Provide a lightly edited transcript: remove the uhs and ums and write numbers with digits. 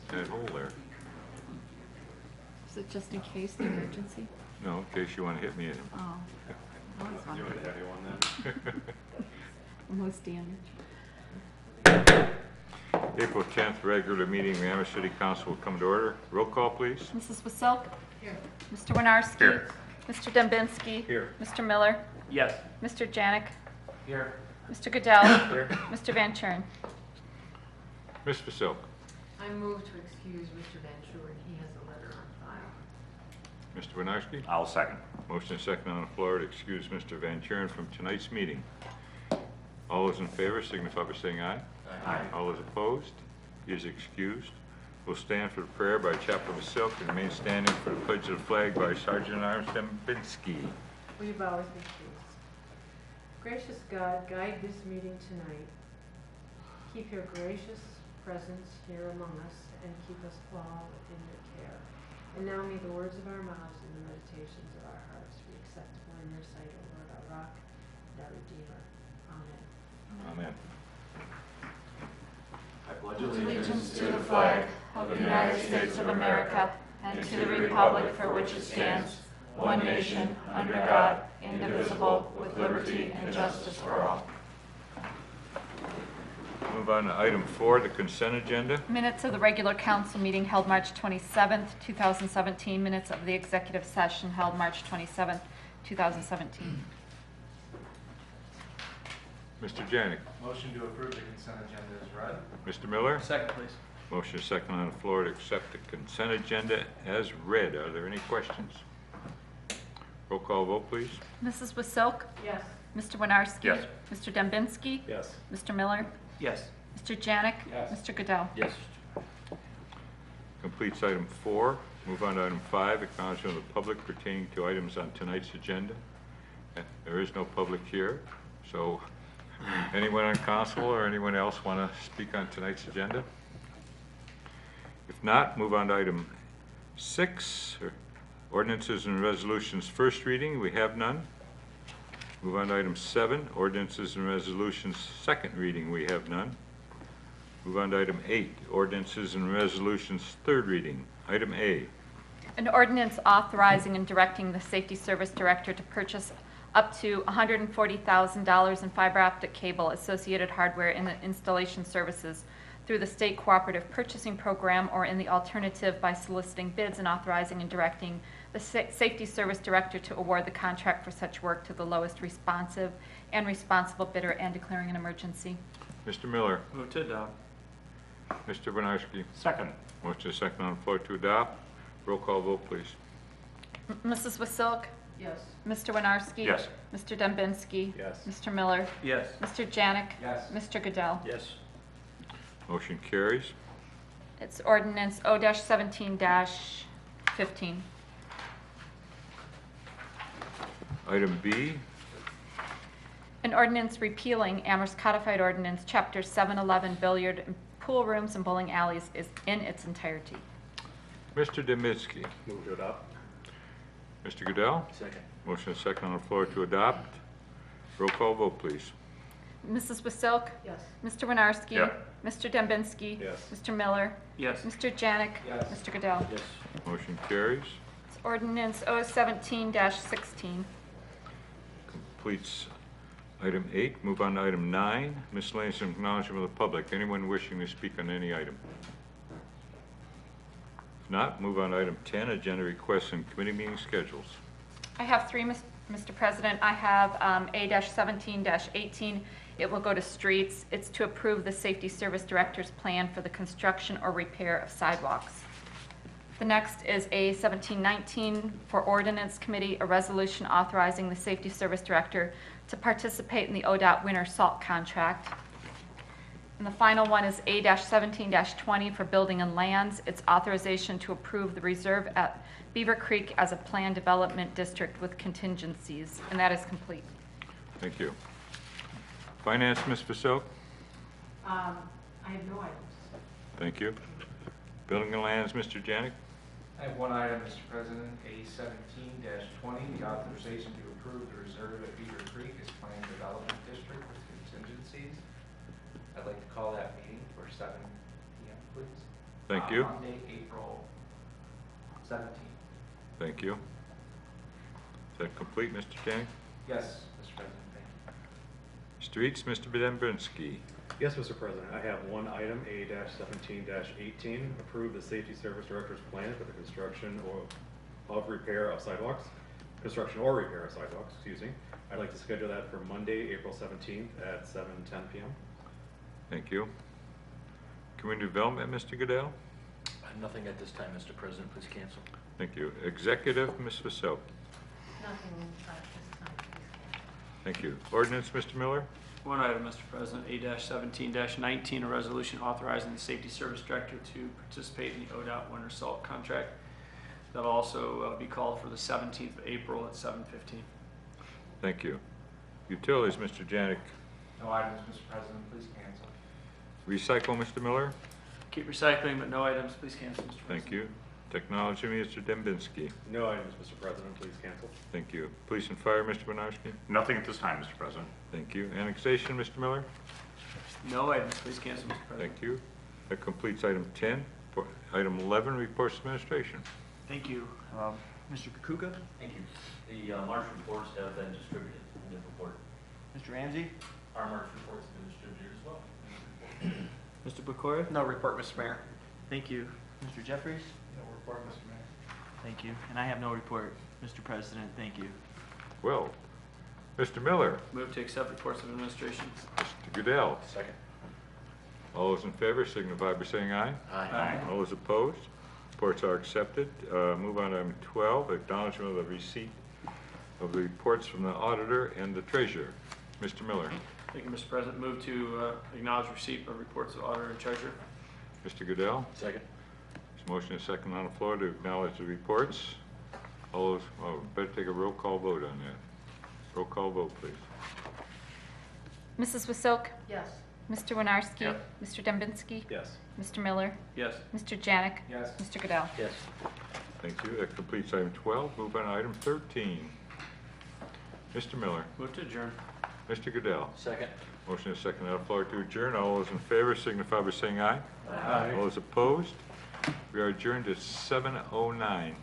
that hole there. Is it just in case the emergency? No, in case you want to hit me in him. Oh. Always You want wondered. to have you on then? Most damage. April 10th, regular meeting of Amherst City Council will come to order. Roll call, please. Mrs. Wasilk? Here. Mr. Winarski? Here. Mr. Dembinski? Here. Mr. Miller? Yes. Mr. Janik? Here. Mr. Goodell? Here. Mr. Van Chern? Ms. Vasilk. I move to excuse Mr. Van Schuren. He has a letter on file. Mr. Winarski. I'll second. Motion is second on the floor to excuse Mr. Van Chern from tonight's meeting. All those in favor signify by saying aye. Aye. All those opposed? He is excused. We'll stand for the prayer by Chaplain Vasilk and remain standing for the pledge of the flag by Sergeant at Arms Dembinski. Will you bow with me, please? Gracious God, guide this meeting tonight. Keep your gracious presence here among us and keep us all in your care. And now may the words of our mouths and the meditations of our hearts be acceptable in your sight, O Lord, our rock and our redeemer. Amen. Amen. I pledge Allegiance to the flag of the United States of America and to the republic for which it stands, one nation, under God, indivisible, with liberty and justice for all. Move on to item 4, the consent agenda. Minutes of the regular council meeting held March 27th, 2017. Minutes of the executive session held March 27th, 2017. Mr. Janik. Motion to approve the consent agenda is read. Mr. Miller. Second, please. Motion is second on the floor to accept the consent agenda as read. Are there any questions? Roll call vote, please. Mrs. Wasilk? Yes. Mr. Winarski? Yes. Mr. Dembinski? Yes. Mr. Miller? Yes. Mr. Janik? Yes. Mr. Goodell? Yes. Completes item 4. Move on to item 5, acknowledgement of the public pertaining to items on tonight's agenda. There is no public here, so anyone on council or anyone else want to speak on tonight's agenda? If not, move on to item 6, ordinances and resolutions first reading. We have none. Move on to item 7, ordinances and resolutions second reading. We have none. Move on to item 8, ordinances and resolutions third reading. Item A. An ordinance authorizing and directing the Safety Service Director to purchase up to $140,000 in fiber optic cable, associated hardware, and installation services through the State Cooperative Purchasing Program, or in the alternative by soliciting bids and authorizing and directing the Safety Service Director to award the contract for such work to the lowest responsive and responsible bidder and declaring an emergency. Mr. Miller. Move to adopt. Mr. Winarski. Second. Motion is second on the floor to adopt. Roll call vote, please. Mrs. Wasilk? Yes. Mr. Winarski? Yes. Mr. Dembinski? Yes. Mr. Miller? Yes. Mr. Janik? Yes. Mr. Goodell? Yes. Motion carries. It's ordinance O-17-15. Item B. An ordinance repealing Amherst Codified Ordinance, Chapter 711, billiard and pool rooms and bowling alleys is in its entirety. Mr. Dembinski. Move to adopt. Mr. Goodell. Second. Motion is second on the floor to adopt. Roll call vote, please. Mrs. Wasilk? Yes. Mr. Winarski? Yeah. Mr. Dembinski? Yes. Mr. Miller? Yes. Mr. Janik? Yes. Mr. Goodell? Yes. Motion carries. It's ordinance O-17-16. Completes item 8. Move on to item 9, miscellaneous acknowledgement of the public. Anyone wishing to speak on any item? If not, move on to item 10, agenda requests and committee meeting schedules. I have 3, Mr. President. I have A-17-18. It will go to streets. It's to approve the Safety Service Director's plan for the construction or repair of sidewalks. The next is A-17-19 for Ordinance Committee, a resolution authorizing the Safety Service Director to participate in the ODOT winter salt contract. And the final one is A-17-20 for Building and Lands. It's authorization to approve the reserve at Beaver Creek as a planned development district with contingencies, and that is complete. Thank you. Finance, Ms. Vasilk? I have no items. Thank you. Building and Lands, Mr. Janik? I have one item, Mr. President, A-17-20, the authorization to approve the reserve at Beaver Creek as planned development district with contingencies. I'd like to call that meeting for 7 p.m., please. Thank you. Monday, April 17th. Thank you. Is that complete, Mr. Janik? Yes, Mr. President, thank you. Streets, Mr. Dembinski. Yes, Mr. President, I have one item, A-17-18, approve the Safety Service Director's plan for the construction of repair of sidewalks, construction or repair of sidewalks, excuse me. I'd like to schedule that for Monday, April 17th at 7:10 p.m. Thank you. Community Development, Mr. Goodell. Nothing at this time, Mr. President. Please cancel. Thank you. Executive, Ms. Vasil. Nothing at this time, please. Thank you. Ordinance, Mr. Miller. One item, Mr. President, A-17-19, a resolution authorizing the Safety Service Director to participate in the ODOT winter salt contract. That'll also be called for the 17th of April at 7:15. Thank you. Utilities, Mr. Janik. No items, Mr. President, please cancel. Recycle, Mr. Miller. Keep recycling, but no items, please cancel, Mr. President. Thank you. Technology, Mr. Dembinski. No items, Mr. President, please cancel. Thank you. Police and Fire, Mr. Winarski. Nothing at this time, Mr. President. Thank you. Annexation, Mr. Miller. No items, please cancel, Mr. President. Thank you. That completes item 10. For item 11, reports to administration. Thank you. Mr. Kukuka? Thank you. The March reports have been distributed in the report. Mr. Ramsey? Our March reports have been distributed as well. Mr. Bacora? No report, Mr. Mayor. Thank you. Mr. Jeffries? No report, Mr. Mayor. Thank you. And I have no report, Mr. President. Thank you. Well, Mr. Miller, Move to accept reports of administration. Mr. Goodell. Second. All those in favor signify by saying aye. Aye. All those opposed? Reports are accepted. Move on to item 12, acknowledgement of the receipt of the reports from the auditor and the treasurer. Mr. Miller. Thank you, Mr. President. Move to acknowledge receipt of reports of auditor and treasurer. Mr. Goodell. Second. There's a motion and a second on the floor to acknowledge the reports. All those, better take a roll call vote on that. Roll call vote, please. Mrs. Wasilk? Yes. Mr. Winarski? Yep. Mr. Dembinski? Yes. Mr. Miller? Yes. Mr. Janik? Yes. Mr. Goodell? Yes. Thank you. That completes item 12. Move on to item 13. Mr. Miller. Move to adjourn. Mr. Goodell. Second. Motion is second on the floor to adjourn. All those in favor signify by saying aye. Aye. All those opposed? We are adjourned at 7:09.